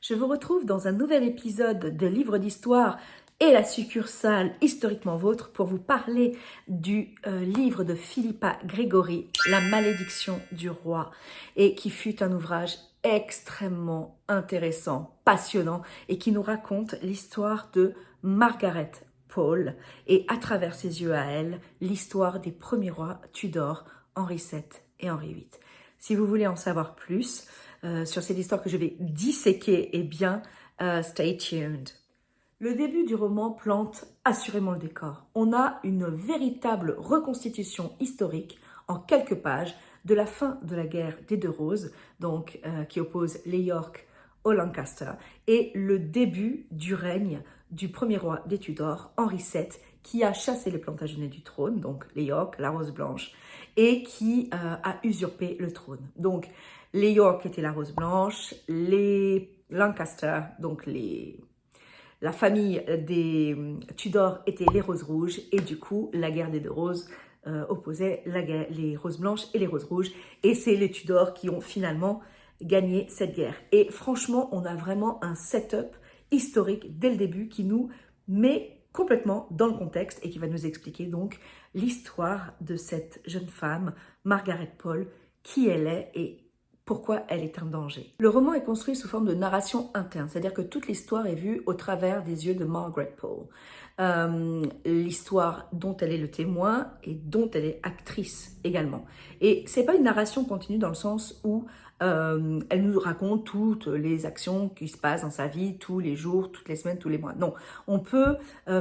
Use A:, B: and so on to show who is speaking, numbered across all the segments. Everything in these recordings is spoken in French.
A: Je vous retrouve dans un nouvel épisode de Livres d'Histoire et la succursale Historiquement Vôtre pour vous parler du livre de Philippa Gregory, La malédiction du roi, et qui fut un ouvrage extrêmement intéressant, passionnant, et qui nous raconte l'histoire de Margaret Pole et à travers ses yeux à elle, l'histoire des premiers rois Tudor, Henri VII et Henri VIII. Si vous voulez en savoir plus sur cette histoire que je vais disséquer, eh bien, stay tuned. Le début du roman plante assurément le décor. On a une véritable reconstitution historique en quelques pages de la fin de la guerre des Deux Roses, donc qui oppose les York aux Lancaster, et le début du règne du premier roi des Tudors, Henri VII, qui a chassé les Plantagenets du trône, donc les York, la Rose Blanche, et qui a usurpé le trône. Donc les York étaient la Rose Blanche, les Lancaster, donc la famille des Tudors était les Roses Rouges, et du coup la guerre des Deux Roses opposait les Roses Blanches et les Roses Rouges, et c'est les Tudors qui ont finalement gagné cette guerre. Et franchement, on a vraiment un setup historique dès le début qui nous met complètement dans le contexte et qui va nous expliquer donc l'histoire de cette jeune femme, Margaret Pole, qui elle est et pourquoi elle est un danger. Le roman est construit sous forme de narration interne, c'est-à-dire que toute l'histoire est vue au travers des yeux de Margaret Pole. L'histoire dont elle est le témoin et dont elle est actrice également. Et c'est pas une narration continue dans le sens où elle nous raconte toutes les actions qui se passent dans sa vie, tous les jours, toutes les semaines, tous les mois. Non, on peut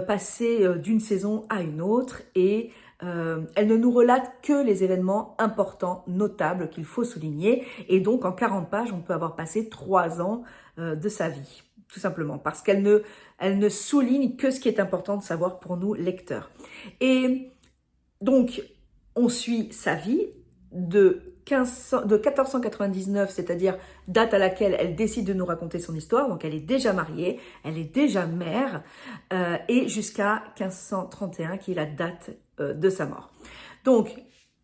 A: passer d'une saison à une autre et elle ne nous relate que les événements importants, notables, qu'il faut souligner. Et donc, en 40 pages, on peut avoir passé 3 ans de sa vie, tout simplement, parce qu'elle ne souligne que ce qui est important de savoir pour nous, lecteurs. Et donc, on suit sa vie de 1499, c'est-à-dire date à laquelle elle décide de nous raconter son histoire, donc elle est déjà mariée, elle est déjà mère, et jusqu'à 1531, qui est la date de sa mort. Donc,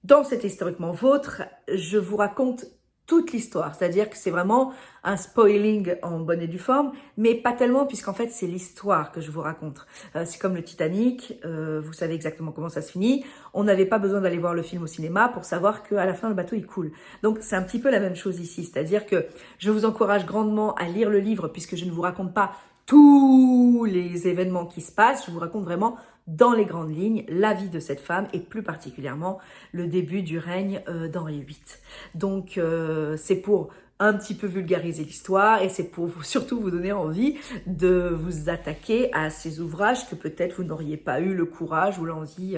A: dans cet Historiquement Vôtre, je vous raconte toute l'histoire, c'est-à-dire que c'est vraiment un spoiling en bonne et due forme, mais pas tellement, puisqu'en fait, c'est l'histoire que je vous raconte. C'est comme le Titanic, vous savez exactement comment ça se finit. On n'avait pas besoin d'aller voir le film au cinéma pour savoir qu'à la fin, le bateau, il coule. Donc, c'est un petit peu la même chose ici, c'est-à-dire que je vous encourage grandement à lire le livre, puisque je ne vous raconte pas tous les événements qui se passent, je vous raconte vraiment dans les grandes lignes la vie de cette femme et plus particulièrement le début du règne d'Henri VIII. Donc c'est pour un petit peu vulgariser l'histoire et c'est pour surtout vous donner envie de vous attaquer à ces ouvrages que peut-être vous n'auriez pas eu le courage ou l'envie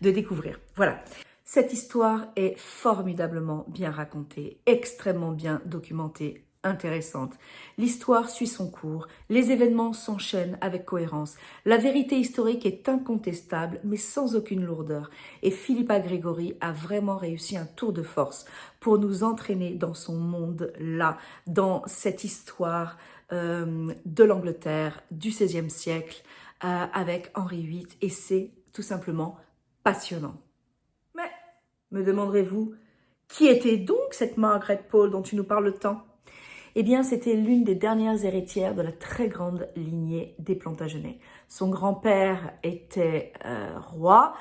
A: de découvrir. Voilà. Cette histoire est formidablement bien racontée, extrêmement bien documentée, intéressante. L'histoire suit son cours, les événements s'enchaînent avec cohérence. La vérité historique est incontestable, mais sans aucune lourdeur. Et Philippa Gregory a vraiment réussi un tour de force pour nous entraîner dans son monde-là, dans cette histoire de l'Angleterre du XVIe siècle avec Henri VIII. Et c'est tout simplement passionnant. Mais, me demanderez-vous, qui était donc cette Margaret Pole dont tu nous parles tant ? Eh bien, c'était l'une des dernières héritières de la très grande lignée des Plantagenets. Son grand-père était roi,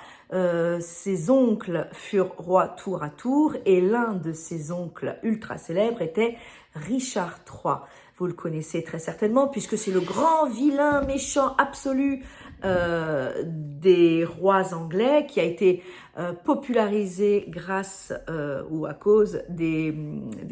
A: ses oncles furent rois tour à tour, et l'un de ses oncles ultra célèbres était Richard III. Vous le connaissez très certainement, puisque c'est le grand vilain méchant absolu des rois anglais qui a été popularisé grâce ou à cause des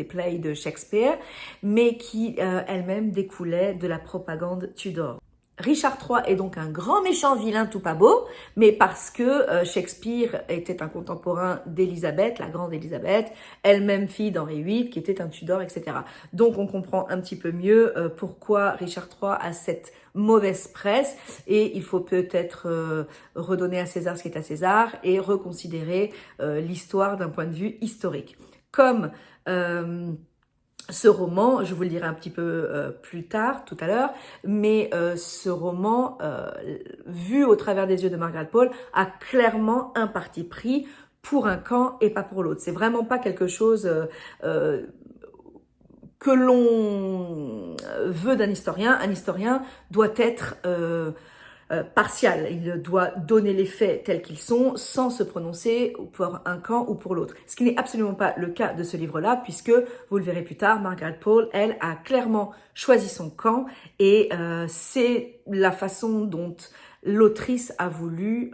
A: plays de Shakespeare, mais qui elle-même découlait de la propagande Tudor. Richard III est donc un grand méchant vilain tout pas beau, mais parce que Shakespeare était un contemporain d'Élisabeth, la grande Élisabeth, elle-même fille d'Henri VIII, qui était un Tudor, etc. Donc on comprend un petit peu mieux pourquoi Richard III a cette mauvaise presse, et il faut peut-être redonner à César ce qui est à César et reconsidérer l'histoire d'un point de vue historique. Comme ce roman, je vous le dirai un petit peu plus tard, tout à l'heure, mais ce roman, vu au travers des yeux de Margaret Pole, a clairement un parti pris pour un camp et pas pour l'autre. C'est vraiment pas quelque chose que l'on veut d'un historien. Un historien doit être partial. Il doit donner les faits tels qu'ils sont sans se prononcer pour un camp ou pour l'autre. Ce qui n'est absolument pas le cas de ce livre-là, puisque, vous le verrez plus tard, Margaret Paul, elle, a clairement choisi son camp et c'est la façon dont l'autrice a voulu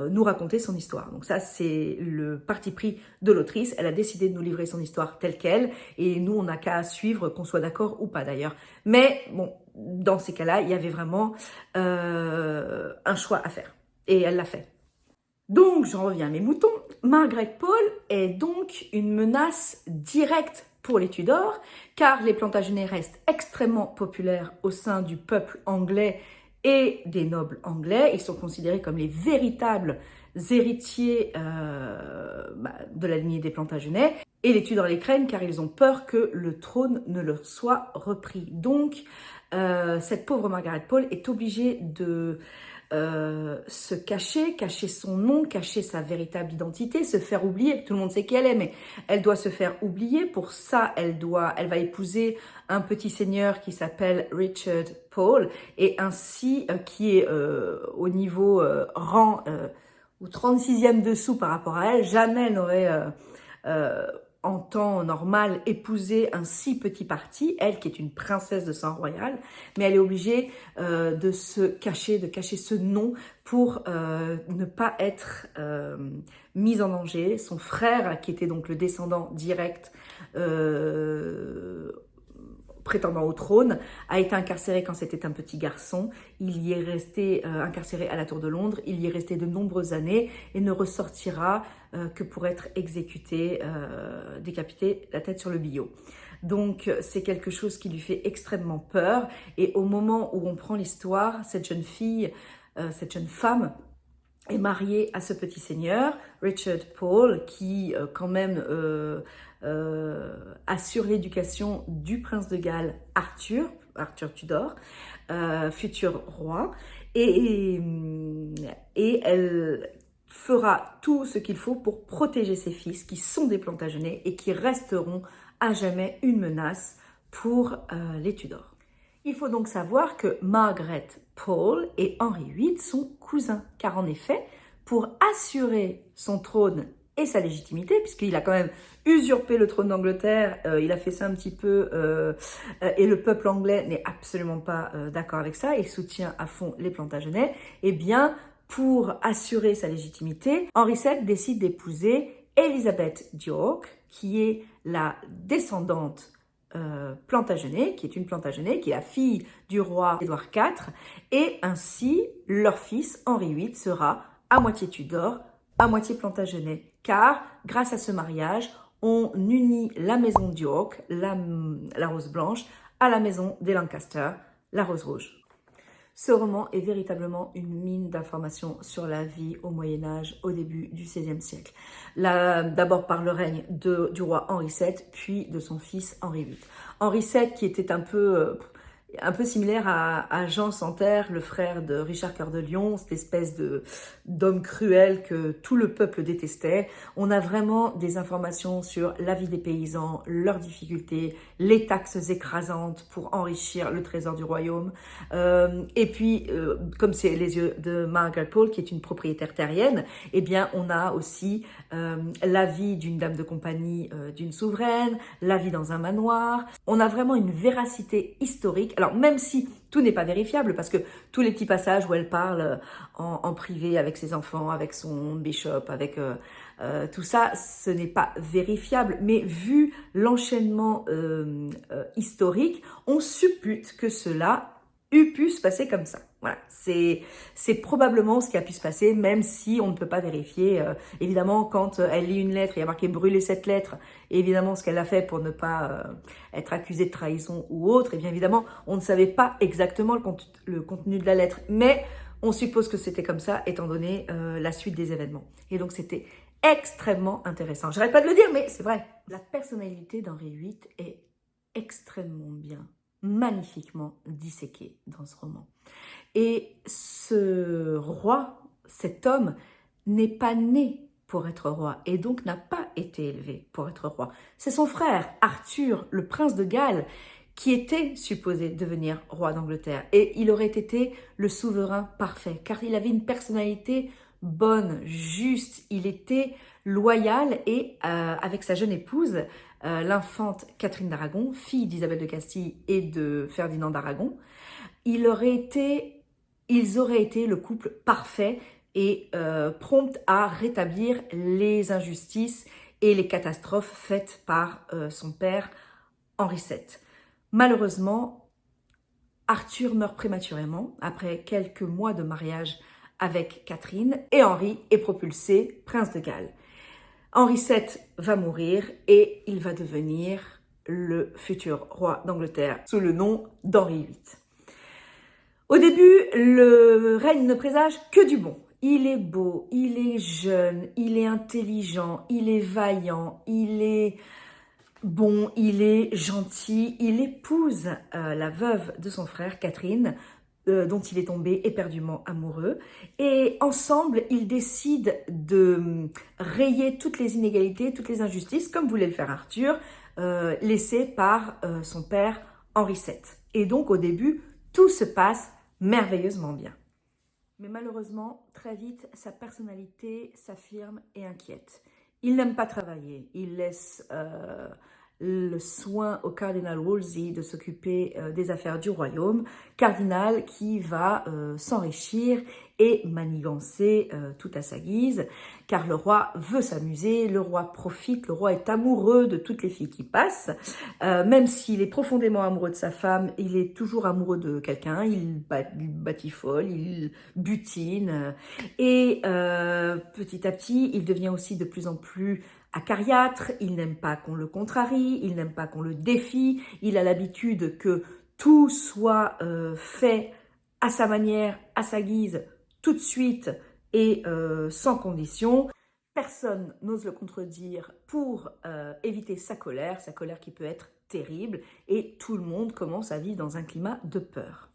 A: nous raconter son histoire. Donc ça, c'est le parti pris de l'autrice. Elle a décidé de nous livrer son histoire telle qu'elle et nous, on n'a qu'à suivre, qu'on soit d'accord ou pas d'ailleurs. Mais bon, dans ces cas-là, il y avait vraiment un choix à faire. Et elle l'a fait. Donc, j'en reviens à mes moutons. Margaret Paul est donc une menace directe pour les Tudors, car les Plantagenets restent extrêmement populaires au sein du peuple anglais et des nobles anglais. Ils sont considérés comme les véritables héritiers de la lignée des Plantagenets. Et les Tudors les craignent car ils ont peur que le trône ne leur soit repris. Donc, cette pauvre Margaret Paul est obligée de se cacher son nom, cacher sa véritable identité, se faire oublier. Tout le monde sait qui elle est, mais elle doit se faire oublier. Pour ça, elle va épouser un petit seigneur qui s'appelle Richard Paul, et ainsi qui est au niveau rang au 36e dessous par rapport à elle. Jamais elle n'aurait en temps normal épouser un si petit parti, elle qui est une princesse de sang royal, mais elle est obligée de se cacher, de cacher ce nom pour ne pas être mise en danger. Son frère, qui était donc le descendant direct prétendant au trône, a été incarcéré quand c'était un petit garçon. Il y est resté incarcéré à la Tour de Londres. Il y est resté de nombreuses années et ne ressortira que pour être exécuté, décapité, la tête sur le billot. Donc, c'est quelque chose qui lui fait extrêmement peur. Et au moment où on prend l'histoire, cette jeune fille, cette jeune femme est mariée à ce petit seigneur, Richard Paul, qui quand même assure l'éducation du prince de Galles, Arthur Tudor, futur roi, et elle fera tout ce qu'il faut pour protéger ses fils qui sont des Plantagenets et qui resteront à jamais une menace pour les Tudors. Il faut donc savoir que Margaret Paul et Henri VIII sont cousins, car en effet, pour assurer son trône et sa légitimité, puisqu'il a quand même usurpé le trône d'Angleterre, il a fait ça un petit peu, et le peuple anglais n'est absolument pas d'accord avec ça, il soutient à fond les Plantagenets, et bien, pour assurer sa légitimité, Henri VII décide d'épouser Elizabeth d'York, qui est la descendante Plantagenet, qui est une Plantagenet, qui est la fille du roi Édouard IV, et ainsi leur fils Henri VIII sera à moitié Tudor, à moitié Plantagenet, car grâce à ce mariage, on unit la maison d'York, la rose blanche, à la maison des Lancaster, la rose rouge. Ce roman est véritablement une mine d'informations sur la vie au Moyen-Âge, au début du XVIe siècle. D'abord par le règne du roi Henri VII, puis de son fils Henri VIII. Henri VII, qui était un peu similaire à Jean Santerre, le frère de Richard Cœur de Lion, cette espèce d'homme cruel que tout le peuple détestait. On a vraiment des informations sur la vie des paysans, leurs difficultés, les taxes écrasantes pour enrichir le trésor du royaume. Et puis, comme c'est les yeux de Margaret Paul, qui est une propriétaire terrienne, eh bien, on a aussi la vie d'une dame de compagnie d'une souveraine, la vie dans un manoir. On a vraiment une véracité historique. Alors, même si tout n'est pas vérifiable, parce que tous les petits passages où elle parle en privé avec ses enfants, avec son bishop, avec tout ça, ce n'est pas vérifiable. Mais vu l'enchaînement historique, on suppute que cela eût pu se passer comme ça. Voilà, c'est probablement ce qui a pu se passer, même si on ne peut pas vérifier. Évidemment, quand elle lit une lettre, il y a marqué « brûler cette lettre », et évidemment, ce qu'elle a fait pour ne pas être accusée de trahison ou autre, et bien évidemment, on ne savait pas exactement le contenu de la lettre, mais on suppose que c'était comme ça, étant donné la suite des événements. Et donc, c'était extrêmement intéressant. J'arrête pas de le dire, mais c'est vrai. La personnalité d'Henri VIII est extrêmement bien, magnifiquement disséquée dans ce roman. Et ce roi, cet homme, n'est pas né pour être roi et donc n'a pas été élevé pour être roi. C'est son frère, Arthur, le prince de Galles, qui était supposé devenir roi d'Angleterre. Et il aurait été le souverain parfait, car il avait une personnalité bonne, juste, il était loyal et avec sa jeune épouse, l'infante Catherine d'Aragon, fille d'Isabelle de Castille et de Ferdinand d'Aragon, ils auraient été le couple parfait et prompt à rétablir les injustices et les catastrophes faites par son père Henri VII. Malheureusement, Arthur meurt prématurément après quelques mois de mariage avec Catherine et Henri est propulsé prince de Galles. Henri VII va mourir et il va devenir le futur roi d'Angleterre sous le nom d'Henri VIII. Au début, le règne ne présage que du bon. Il est beau, il est jeune, il est intelligent, il est vaillant, il est bon, il est gentil. Il épouse la veuve de son frère, Catherine, dont il est tombé éperdument amoureux. Et ensemble, ils décident de rayer toutes les inégalités, toutes les injustices, comme voulait le faire Arthur, laissées par son père Henri VII. Et donc, au début, tout se passe merveilleusement bien. Mais malheureusement, très vite, sa personnalité s'affirme et inquiète. Il n'aime pas travailler, il laisse le soin au cardinal Wolsey de s'occuper des affaires du royaume, cardinal qui va s'enrichir et manigancer tout à sa guise, car le roi veut s'amuser, le roi profite, le roi est amoureux de toutes les filles qui passent, même s'il est profondément amoureux de sa femme, il est toujours amoureux de quelqu'un, il batifole, il butine, et petit à petit, il devient aussi de plus en plus acariâtre, il n'aime pas qu'on le contrarie, il n'aime pas qu'on le défie, il a l'habitude que tout soit fait à sa manière, à sa guise, tout de suite et sans condition. Personne n'ose le contredire pour éviter sa colère qui peut être terrible, et tout le monde commence à vivre dans un climat de peur.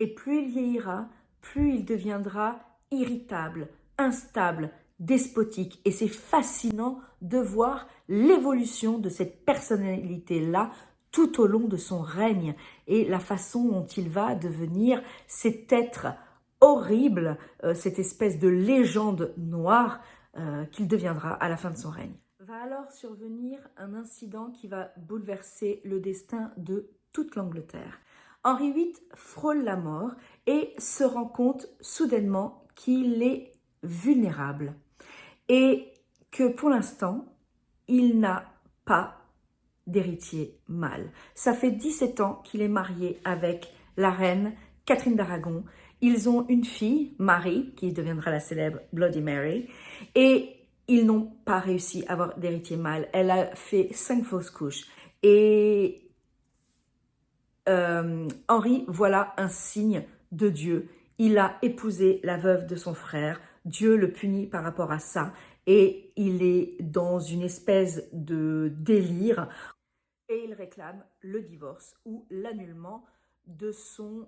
A: Et plus il vieillira, plus il deviendra irritable, instable, despotique. Et c'est fascinant de voir l'évolution de cette personnalité-là tout au long de son règne et la façon dont il va devenir cet être horrible, cette espèce de légende noire qu'il deviendra à la fin de son règne. Va alors survenir un incident qui va bouleverser le destin de toute l'Angleterre. Henri VIII frôle la mort et se rend compte soudainement qu'il est vulnérable et que pour l'instant, il n'a pas d'héritier mâle. Ça fait 17 ans qu'il est marié avec la reine Catherine d'Aragon. Ils ont une fille, Marie, qui deviendra la célèbre Bloody Mary, et ils n'ont pas réussi à avoir d'héritier mâle. Elle a fait 5 fausses couches. Et Henri, voilà un signe de Dieu. Il a épousé la veuve de son frère. Dieu le punit par rapport à ça. Et il est dans une espèce de délire. Et il réclame le divorce ou l'annullement de son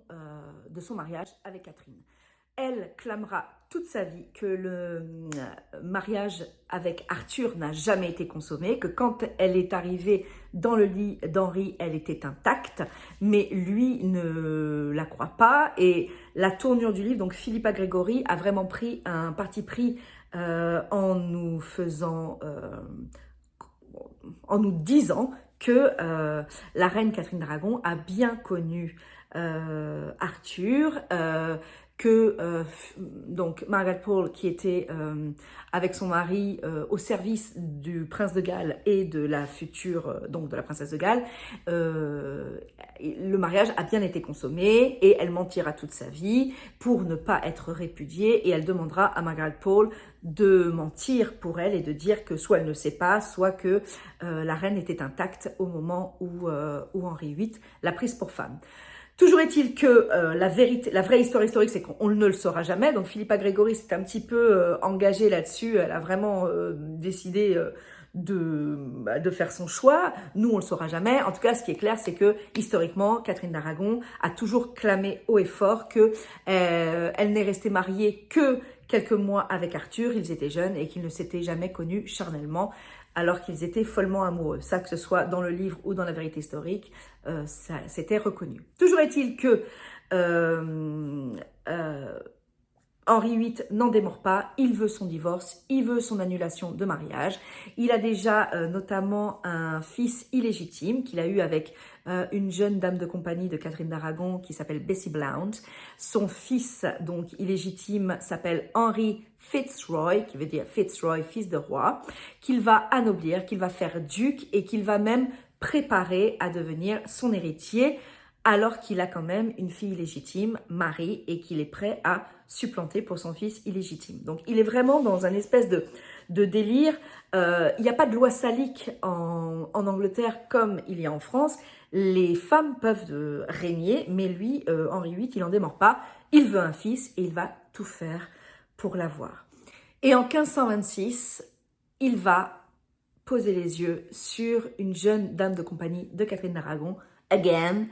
A: mariage avec Catherine. Elle clamera toute sa vie que le mariage avec Arthur n'a jamais été consommé, que quand elle est arrivée dans le lit d'Henri, elle était intacte, mais lui ne la croit pas. Et la tournure du livre, donc Philippa Gregory a vraiment pris un parti pris en nous disant que la reine Catherine d'Aragon a bien connu Arthur, que donc Margaret Pole, qui était avec son mari au service du prince de Galles et de la future, donc de la princesse de Galles, le mariage a bien été consommé et elle mentira toute sa vie pour ne pas être répudiée, et elle demandera à Margaret Pole de mentir pour elle et de dire que soit elle ne sait pas, soit que la reine était intacte au moment où Henri VIII l'a prise pour femme. Toujours est-il que la vraie histoire historique, c'est qu'on ne le saura jamais. Donc Philippa Gregory s'est un petit peu engagée là-dessus. Elle a vraiment décidé de faire son choix. Nous, on le saura jamais. En tout cas, ce qui est clair, c'est que historiquement, Catherine d'Aragon a toujours clamé haut et fort que elle n'est restée mariée que quelques mois avec Arthur, ils étaient jeunes et qu'ils ne s'étaient jamais connus charnellement, alors qu'ils étaient follement amoureux. Ça, que ce soit dans le livre ou dans la vérité historique, ça c'était reconnu. Toujours est-il que Henri VIII n'en démord pas, il veut son divorce, il veut son annulation de mariage. Il a déjà notamment un fils illégitime qu'il a eu avec une jeune dame de compagnie de Catherine d'Aragon qui s'appelle Bessie Blount. Son fils, donc illégitime, s'appelle Henry Fitzroy, qui veut dire Fitzroy, fils de roi, qu'il va anoblir, qu'il va faire duc et qu'il va même préparer à devenir son héritier, alors qu'il a quand même une fille illégitime, Marie, et qu'il est prêt à supplanter pour son fils illégitime. Donc il est vraiment dans un espèce de délire. Il n'y a pas de loi salique en Angleterre comme il y a en France. Les femmes peuvent régner, mais lui, Henri VIII, il n'en démord pas. Il veut un fils et il va tout faire pour l'avoir. Et en 1526, il va poser les yeux sur une jeune dame de compagnie de Catherine d'Aragon, again,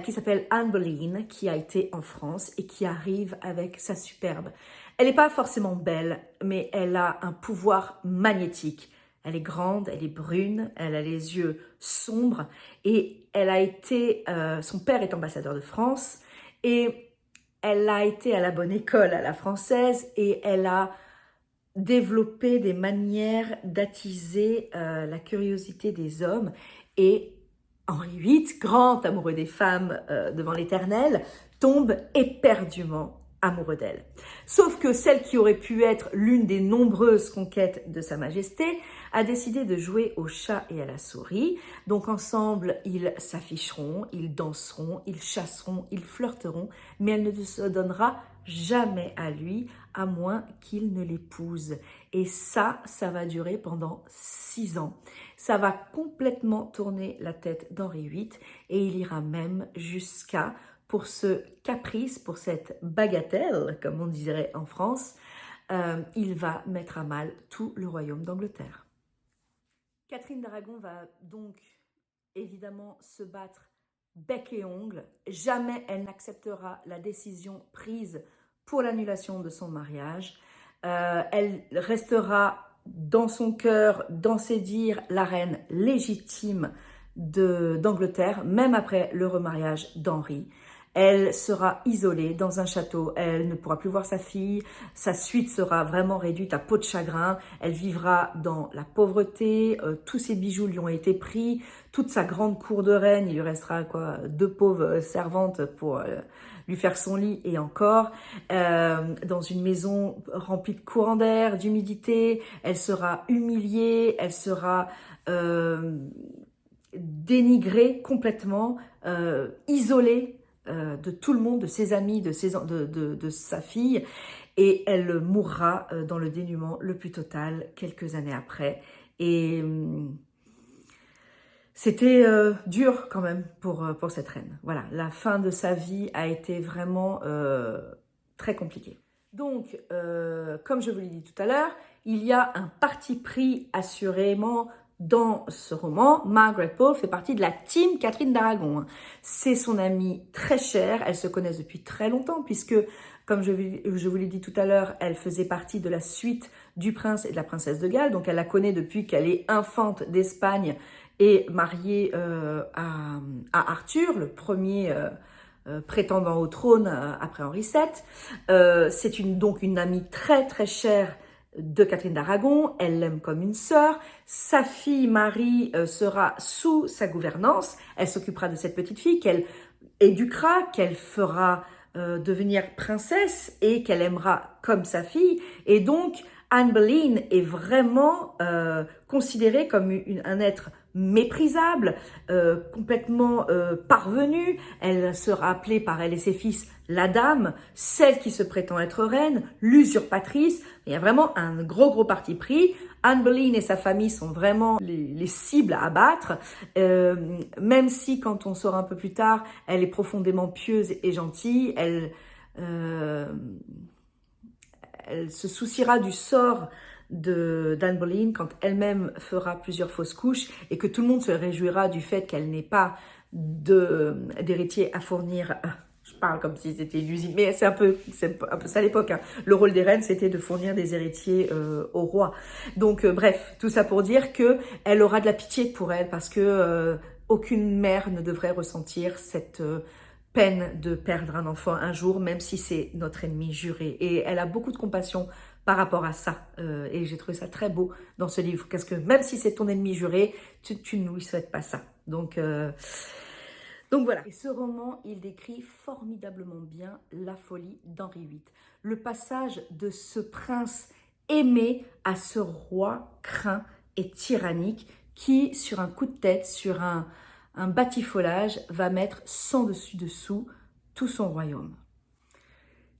A: qui s'appelle Anne Boleyn, qui a été en France et qui arrive avec sa superbe. Elle n'est pas forcément belle, mais elle a un pouvoir magnétique. Elle est grande, elle est brune, elle a les yeux sombres et elle a été, son père est ambassadeur de France et elle a été à la bonne école, à la française, et elle a développé des manières d'attiser la curiosité des hommes. Et Henri VIII, grand amoureux des femmes devant l'Éternel, tombe éperdument amoureux d'elle. Sauf que celle qui aurait pu être l'une des nombreuses conquêtes de Sa Majesté a décidé de jouer au chat et à la souris. Donc ensemble, ils s'afficheront, ils danseront, ils chasseront, ils flirteront, mais elle ne se donnera jamais à lui, à moins qu'il ne l'épouse. Et ça va durer pendant 6 ans. Ça va complètement tourner la tête d'Henri VIII et il ira même jusqu'à, pour ce caprice, pour cette bagatelle, comme on dirait en France, il va mettre à mal tout le royaume d'Angleterre. Catherine d'Aragon va donc évidemment se battre bec et ongle. Jamais elle n'acceptera la décision prise pour l'annulation de son mariage. Elle restera dans son cœur, dans ses dires, la reine légitime d'Angleterre, même après le remariage d'Henri. Elle sera isolée dans un château, elle ne pourra plus voir sa fille, sa suite sera vraiment réduite à peau de chagrin, elle vivra dans la pauvreté, tous ses bijoux lui ont été pris, toute sa grande cour de reine, il lui restera 2 pauvres servantes pour lui faire son lit et encore, dans une maison remplie de courants d'air, d'humidité, elle sera humiliée, elle sera dénigrée complètement, isolée de tout le monde, de ses amis, de sa fille, et elle mourra dans le dénuement le plus total quelques années après. Et c'était dur quand même pour cette reine. Voilà, la fin de sa vie a été vraiment très compliquée. Donc, comme je vous l'ai dit tout à l'heure, il y a un parti pris assurément dans ce roman. Margaret Pole fait partie de la team Catherine d'Aragon. C'est son amie très chère, elles se connaissent depuis très longtemps puisque, comme je vous l'ai dit tout à l'heure, elle faisait partie de la suite du prince et de la princesse de Galles, donc elle la connaît depuis qu'elle est infante d'Espagne et mariée à Arthur, le premier prétendant au trône après Henri VII. C'est donc une amie très très chère de Catherine d'Aragon, elle l'aime comme une sœur. Sa fille Marie sera sous sa gouvernance, elle s'occupera de cette petite fille qu'elle éduquera, qu'elle fera devenir princesse et qu'elle aimera comme sa fille. Et donc Anne Boleyn est vraiment considérée comme un être méprisable, complètement parvenue. Elle sera appelée par elle et ses fils la dame, celle qui se prétend être reine, l'usurpatrice. Il y a vraiment un gros parti pris. Anne Boleyn et sa famille sont vraiment les cibles à abattre, même si quand on saura un peu plus tard, elle est profondément pieuse et gentille. Elle se souciera du sort d'Anne Boleyn quand elle-même fera plusieurs fausses couches et que tout le monde se réjouira du fait qu'elle n'ait pas d'héritier à fournir Je parle comme si c'était une usine, mais c'est un peu ça à l'époque, hein. Le rôle des reines, c'était de fournir des héritiers au roi. Donc, bref, tout ça pour dire que elle aura de la pitié pour elle, parce que aucune mère ne devrait ressentir cette peine de perdre un enfant un jour, même si c'est notre ennemi juré. Et elle a beaucoup de compassion par rapport à ça. Et j'ai trouvé ça très beau dans ce livre, parce que même si c'est ton ennemi juré, tu ne lui souhaites pas ça. Donc voilà. Et ce roman, il décrit formidablement bien la folie d'Henri VIII. Le passage de ce prince aimé à ce roi craint et tyrannique qui, sur un coup de tête, sur un batifolage, va mettre sans dessus-dessous tout son royaume.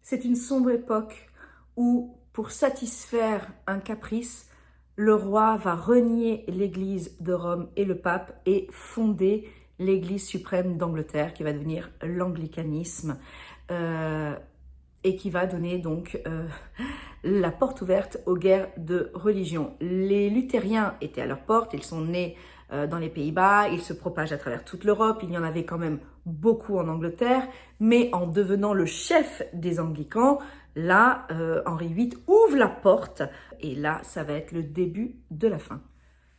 A: C'est une sombre époque où, pour satisfaire un caprice, le roi va renier l'Église de Rome et le pape et fonder l'Église suprême d'Angleterre, qui va devenir l'anglicanisme, et qui va donner donc la porte ouverte aux guerres de religion. Les luthériens étaient à leur porte, ils sont nés dans les Pays-Bas, ils se propagent à travers toute l'Europe, il y en avait quand même beaucoup en Angleterre, mais en devenant le chef des anglicans, là, Henri VIII ouvre la porte, et là, ça va être le début de la fin.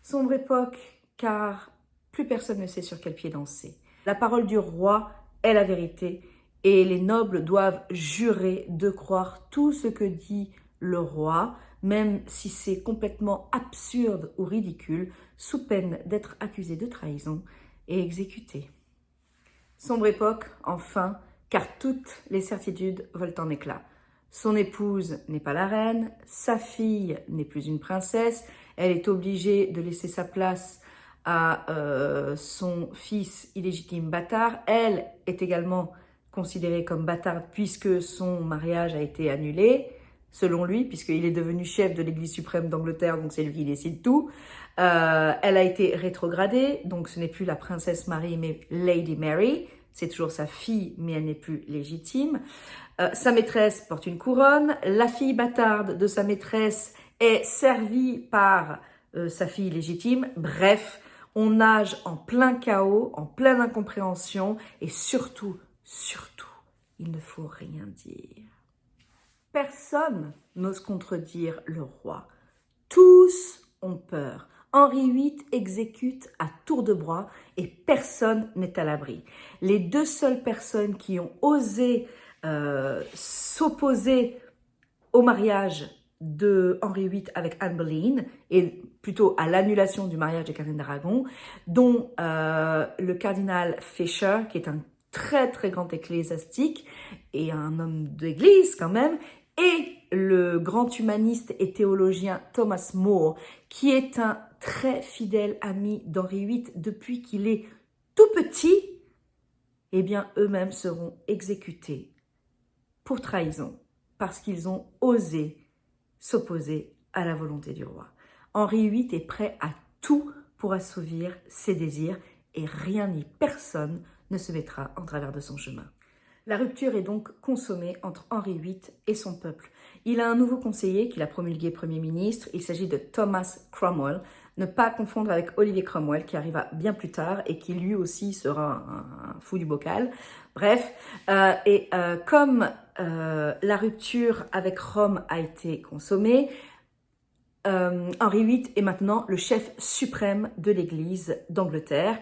A: Sombre époque, car plus personne ne sait sur quel pied danser. La parole du roi est la vérité, et les nobles doivent jurer de croire tout ce que dit le roi, même si c'est complètement absurde ou ridicule, sous peine d'être accusé de trahison et exécuté. Sombre époque, enfin, car toutes les certitudes volent en éclats. Son épouse n'est pas la reine, sa fille n'est plus une princesse, elle est obligée de laisser sa place à son fils illégitime bâtard. Elle est également considérée comme bâtarde puisque son mariage a été annulé, selon lui, puisqu'il est devenu chef de l'Église suprême d'Angleterre, donc c'est lui qui décide tout. Elle a été rétrogradée, donc ce n'est plus la princesse Marie, mais Lady Mary. C'est toujours sa fille, mais elle n'est plus légitime. Sa maîtresse porte une couronne. La fille bâtarde de sa maîtresse est servie par sa fille légitime. Bref, on nage en plein chaos, en pleine incompréhension, et surtout, il ne faut rien dire. Personne n'ose contredire le roi. Tous ont peur. Henri VIII exécute à tour de bras et personne n'est à l'abri. Les deux seules personnes qui ont osé s'opposer au mariage de Henri VIII avec Anne Boleyn, et plutôt à l'annulation du mariage de Catherine d'Aragon, dont le cardinal Fisher, qui est un très très grand ecclésiastique et un homme d'église quand même, et le grand humaniste et théologien Thomas More, qui est un très fidèle ami d'Henri VIII depuis qu'il est tout petit, eh bien eux-mêmes seront exécutés pour trahison, parce qu'ils ont osé s'opposer à la volonté du roi. Henri VIII est prêt à tout pour assouvir ses désirs, et rien ni personne ne se mettra en travers de son chemin. La rupture est donc consommée entre Henri VIII et son peuple. Il a un nouveau conseiller qu'il a promulgué Premier ministre. Il s'agit de Thomas Cromwell. Ne pas confondre avec Olivier Cromwell, qui arriva bien plus tard et qui lui aussi sera un fou du bocal. Bref, comme la rupture avec Rome a été consommée, Henri VIII est maintenant le chef suprême de l'Église d'Angleterre.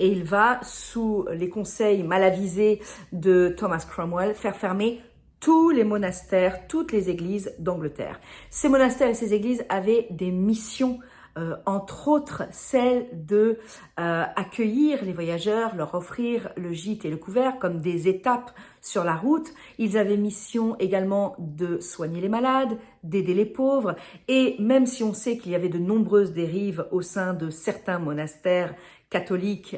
A: Et il va, sous les conseils mal avisés de Thomas Cromwell, faire fermer tous les monastères, toutes les églises d'Angleterre. Ces monastères et ces églises avaient des missions, entre autres celle de accueillir les voyageurs, leur offrir le gîte et le couvert comme des étapes sur la route. Ils avaient mission également de soigner les malades, d'aider les pauvres. Et même si on sait qu'il y avait de nombreuses dérives au sein de certains monastères catholiques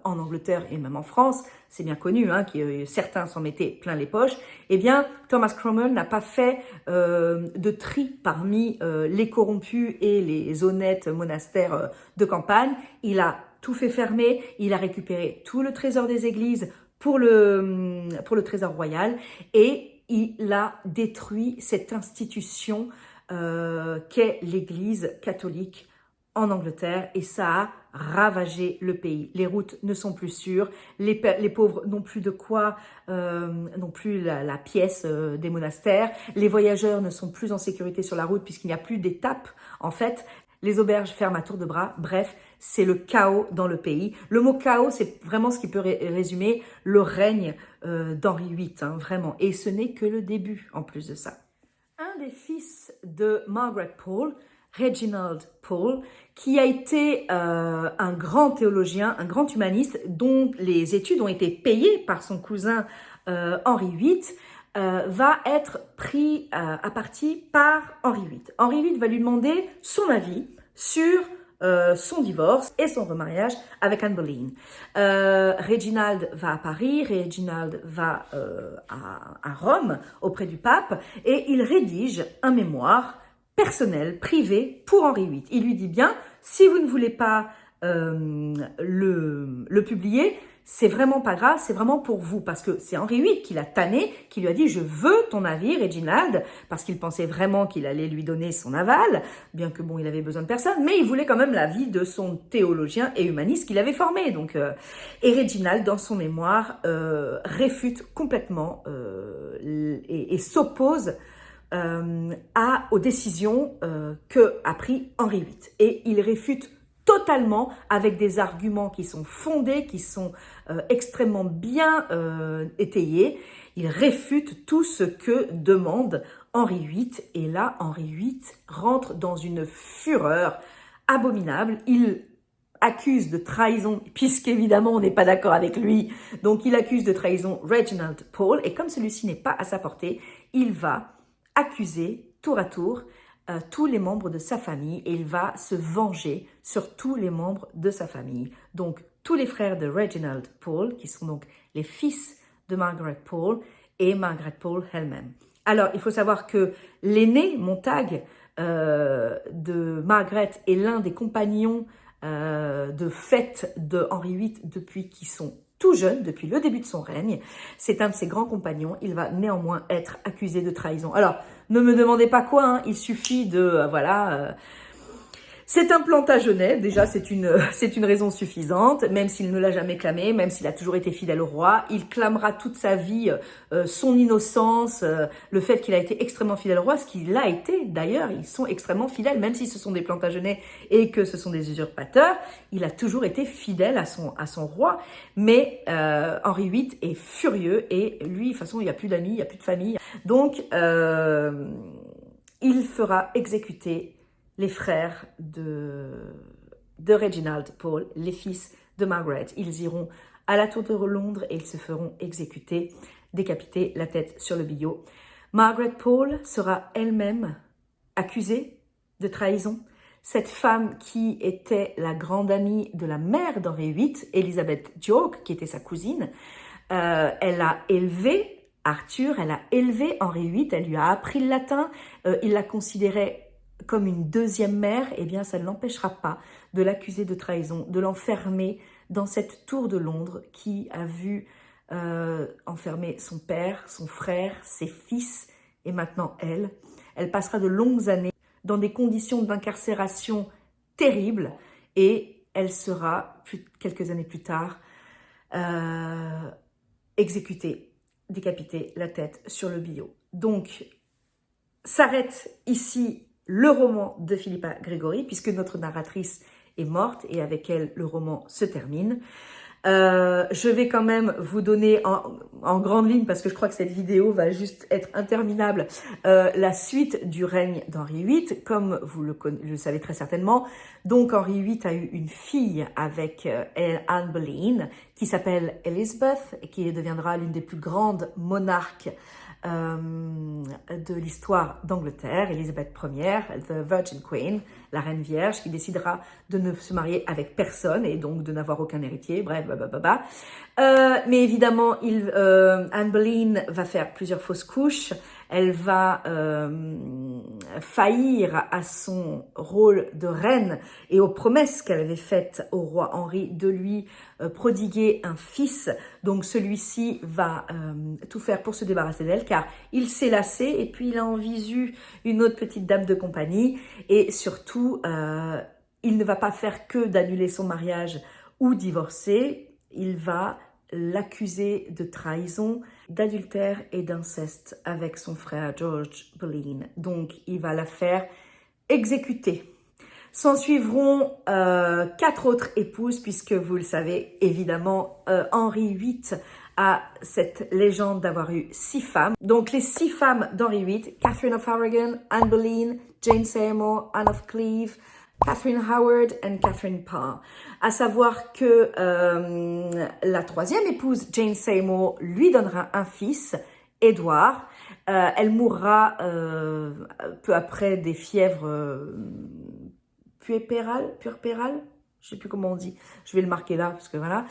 A: en Angleterre et même en France, c'est bien connu, hein, que certains s'en mettaient plein les poches, eh bien, Thomas Cromwell n'a pas fait de tri parmi les corrompus et les honnêtes monastères de campagne. Il a tout fait fermer, il a récupéré tout le trésor des églises pour le trésor royal, et il a détruit cette institution qu'est l'Église catholique en Angleterre, et ça a ravager le pays. Les routes ne sont plus sûres, les pauvres n'ont plus de quoi, n'ont plus la pièce des monastères, les voyageurs ne sont plus en sécurité sur la route puisqu'il n'y a plus d'étapes en fait. Les auberges ferment à tour de bras. Bref, c'est le chaos dans le pays. Le mot chaos, c'est vraiment ce qui peut résumer le règne d'Henri VIII, hein, vraiment. Et ce n'est que le début, en plus de ça. Un des fils de Margaret Pole, Reginald Pole, qui a été un grand théologien, un grand humaniste, dont les études ont été payées par son cousin Henri VIII, va être pris à partie par Henri VIII. Henri VIII va lui demander son avis sur son divorce et son remariage avec Anne Boleyn. Reginald va à Paris, Reginald va à Rome auprès du pape et il rédige un mémoire personnel, privé pour Henri VIII. Il lui dit bien, si vous ne voulez pas le publier, c'est vraiment pas grave, c'est vraiment pour vous, parce que c'est Henri VIII qui l'a tanné, qui lui a dit « Je veux ton avis, Reginald », parce qu'il pensait vraiment qu'il allait lui donner son aval, bien que bon, il avait besoin de personne, mais il voulait quand même l'avis de son théologien et humaniste qu'il avait formé. Donc, et Reginald, dans son mémoire, réfute complètement et s'oppose aux décisions qu'a pris Henri VIII. Et il réfute totalement avec des arguments qui sont fondés, qui sont extrêmement bien étayés. Il réfute tout ce que demande Henri VIII. Et là, Henri VIII rentre dans une fureur abominable. Il accuse de trahison, puisqu'évidemment on n'est pas d'accord avec lui, donc il accuse de trahison Reginald Pole. Et comme celui-ci n'est pas à sa portée, il va accuser tour à tour tous les membres de sa famille et il va se venger sur tous les membres de sa famille. Donc, tous les frères de Reginald Pole, qui sont donc les fils de Margaret Pole et Margaret Pole elle-même. Alors, il faut savoir que l'aîné, Montague, de Margaret est l'un des compagnons de fête de Henri VIII depuis qu'ils sont tout jeune, depuis le début de son règne. C'est un de ses grands compagnons. Il va néanmoins être accusé de trahison. Alors, ne me demandez pas quoi, hein, il suffit de... c'est un Plantagenet, déjà c'est une raison suffisante, même s'il ne l'a jamais clamé, même s'il a toujours été fidèle au roi, il clamera toute sa vie son innocence, le fait qu'il a été extrêmement fidèle au roi, ce qu'il a été d'ailleurs, ils sont extrêmement fidèles, même si ce sont des Plantagenets et que ce sont des usurpateurs, il a toujours été fidèle à son roi, mais Henri VIII est furieux et lui, de toute façon, il n'y a plus d'amis, il n'y a plus de famille, donc il fera exécuter les frères de Reginald Pole, les fils de Margaret. Ils iront à la Tour de Londres et ils se feront exécuter, décapiter, la tête sur le billot. Margaret Pole sera elle-même accusée de trahison. Cette femme qui était la grande amie de la mère d'Henri VIII, Elizabeth York, qui était sa cousine, elle a élevé Arthur, elle a élevé Henri VIII, elle lui a appris le latin, il la considérait comme une deuxième mère, eh bien ça ne l'empêchera pas de l'accuser de trahison, de l'enfermer dans cette tour de Londres qui a vu enfermer son père, son frère, ses fils et maintenant elle. Elle passera de longues années dans des conditions d'incarcération terribles et elle sera, quelques années plus tard, exécutée, décapitée, la tête sur le billot. Donc, s'arrête ici le roman de Philippa Gregory, puisque notre narratrice est morte et avec elle, le roman se termine. Je vais quand même vous donner en grande ligne, parce que je crois que cette vidéo va juste être interminable, la suite du règne d'Henri VIII, comme vous le savez très certainement. Donc Henri VIII a eu une fille avec Anne Boleyn, qui s'appelle Elizabeth, et qui deviendra l'une des plus grandes monarques de l'histoire d'Angleterre, Elizabeth Ier, the Virgin Queen, la reine vierge, qui décidera de ne se marier avec personne et donc de n'avoir aucun héritier, bref, mais évidemment, Anne Boleyn va faire plusieurs fausses couches, elle va faillir à son rôle de reine et aux promesses qu'elle avait faites au roi Henri de lui prodiguer un fils. Donc celui-ci va tout faire pour se débarrasser d'elle, car il s'est lassé et puis il a en visu une autre petite dame de compagnie et surtout il ne va pas faire que d'annuler son mariage ou divorcer, il va l'accuser de trahison, d'adultère et d'inceste avec son frère George Boleyn. Donc, il va la faire exécuter. S'en suivront 4 autres épouses, puisque vous le savez, évidemment, Henri VIII a cette légende d'avoir eu 6 femmes. Donc, les 6 femmes d'Henri VIII, Catherine of Aragon, Anne Boleyn, Jane Seymour, Anne of Cleves, Catherine Howard et Catherine Parr. À savoir que la 3e épouse, Jane Seymour, lui donnera un fils, Édouard. Elle mourra peu après des fièvres puerpérales, je sais plus comment on dit, je vais le marquer là, parce que voilà,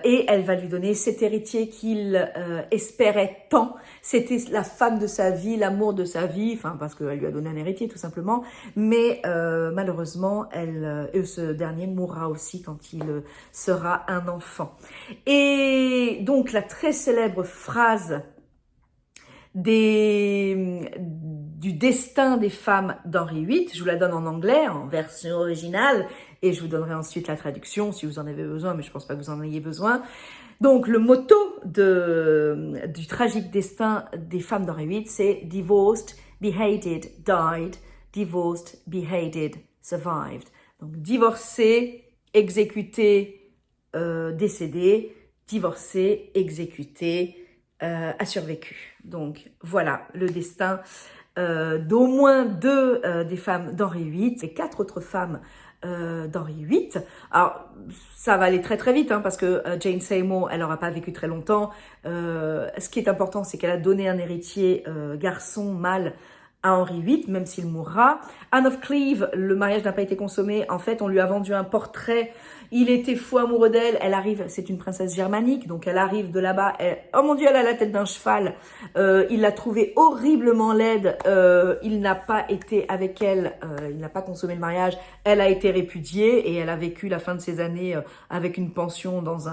A: et elle va lui donner cet héritier qu'il espérait tant. C'était la femme de sa vie, l'amour de sa vie, enfin parce qu'elle lui a donné un héritier tout simplement, mais malheureusement, ce dernier mourra aussi quand il sera un enfant. Et donc la très célèbre phrase du destin des femmes d'Henri VIII, je vous la donne en anglais, en version originale, et je vous donnerai ensuite la traduction si vous en avez besoin, mais je pense pas que vous en ayez besoin. Donc le motto du tragique destin des femmes d'Henri VIII, c'est « Divorced, beheaded, died. Divorced, beheaded, survived ». Donc divorcé, exécuté, décédé, divorcé, exécuté, a survécu. Donc voilà le destin d'au moins 2 des femmes d'Henri VIII et 4 autres femmes d'Henri VIII. Alors ça va aller très très vite parce que Jane Seymour, elle n'aura pas vécu très longtemps. Ce qui est important, c'est qu'elle a donné un héritier garçon mâle à Henri VIII, même s'il mourra. Anne of Cleves, le mariage n'a pas été consommé. En fait, on lui a vendu un portrait. Il était fou amoureux d'elle. Elle arrive, c'est une princesse germanique, donc elle arrive de là-bas. Oh mon Dieu, elle a la tête d'un cheval. Il l'a trouvée horriblement laide. Il n'a pas été avec elle. Il n'a pas consommé le mariage. Elle a été répudiée et elle a vécu la fin de ses années avec une pension dans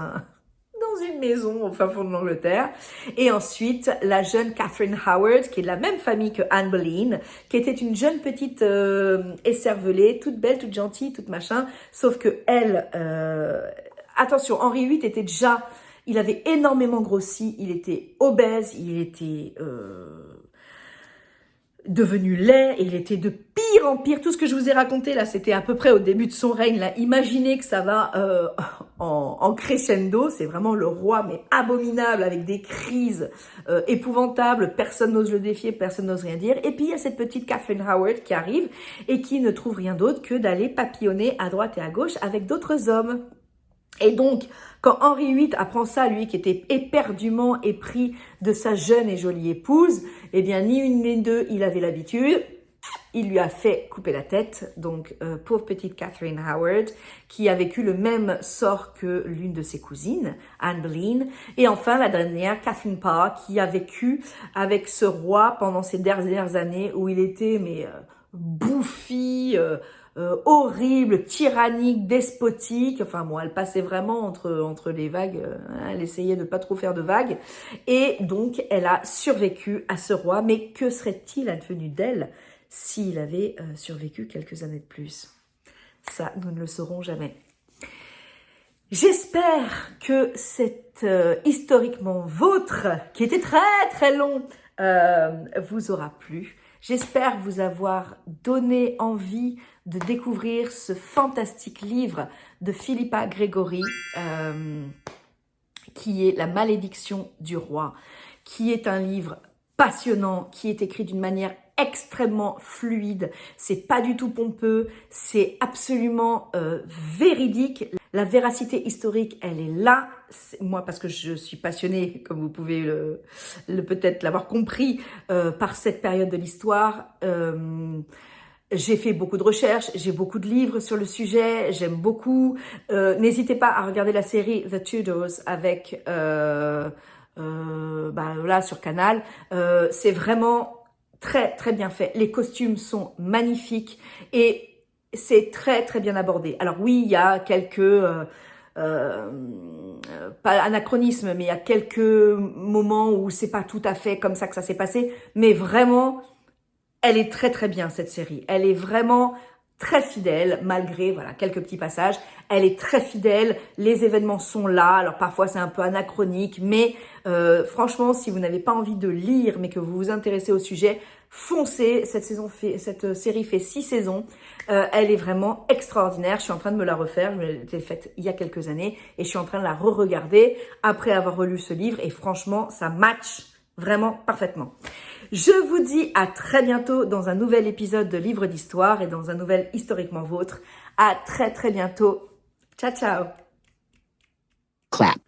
A: une maison au fin fond de l'Angleterre. Et ensuite, la jeune Catherine Howard, qui est de la même famille que Anne Boleyn, qui était une jeune petite écervelée, toute belle, toute gentille, toute machin, sauf que elle, attention, Henri VIII était déjà, il avait énormément grossi, il était obèse, il était devenu laid, et il était de pire en pire. Tout ce que je vous ai raconté là, c'était à peu près au début de son règne. Là, imaginez que ça va en crescendo. C'est vraiment le roi, mais abominable, avec des crises épouvantables. Personne n'ose le défier, personne n'ose rien dire. Et puis il y a cette petite Catherine Howard qui arrive et qui ne trouve rien d'autre que d'aller papillonner à droite et à gauche avec d'autres hommes. Et donc, quand Henri VIII apprend ça, lui qui était éperdument épris de sa jeune et jolie épouse, eh bien, ni une ni deux, il avait l'habitude. Il lui a fait couper la tête. Donc, pauvre petite Catherine Howard, qui a vécu le même sort que l'une de ses cousines, Anne Boleyn. Et enfin, la dernière, Catherine Parr, qui a vécu avec ce roi pendant ces dernières années où il était, bouffi, horrible, tyrannique, despotique. Enfin bon, elle passait vraiment entre les vagues. Elle essayait de pas trop faire de vagues. Et donc, elle a survécu à ce roi. Mais que serait-il advenu d'elle s'il avait survécu quelques années de plus? Ça, nous ne le saurons jamais. J'espère que cet historiquement vôtre, qui était très très long, vous aura plu. J'espère vous avoir donné envie de découvrir ce fantastique livre de Philippa Gregory, qui est La malédiction du roi, qui est un livre passionnant, qui est écrit d'une manière extrêmement fluide. C'est pas du tout pompeux, c'est absolument véridique. La véracité historique, elle est là. Moi, parce que je suis passionnée, comme vous pouvez peut-être l'avoir compris, par cette période de l'histoire. J'ai fait beaucoup de recherches, j'ai beaucoup de livres sur le sujet, j'aime beaucoup. N'hésitez pas à regarder la série The Tudors avec là sur Canal. C'est vraiment très très bien fait. Les costumes sont magnifiques et c'est très très bien abordé. Alors oui, il y a quelques pas anachronismes, mais il y a quelques moments où c'est pas tout à fait comme ça que ça s'est passé, mais vraiment elle est très très bien cette série. Elle est vraiment très fidèle, malgré voilà quelques petits passages. Elle est très fidèle, les événements sont là, alors parfois c'est un peu anachronique, mais franchement, si vous n'avez pas envie de lire, mais que vous vous intéressez au sujet, foncez. Cette série fait 6 saisons. Elle est vraiment extraordinaire. Je suis en train de me la refaire. Je l'ai faite il y a quelques années et je suis en train de la re-regarder après avoir relu ce livre. Et franchement, ça match vraiment parfaitement. Je vous dis à très bientôt dans un nouvel épisode de Livre d'Histoire et dans un nouvel Historiquement Vôtre. À très bientôt. Ciao, ciao.
B: Clap.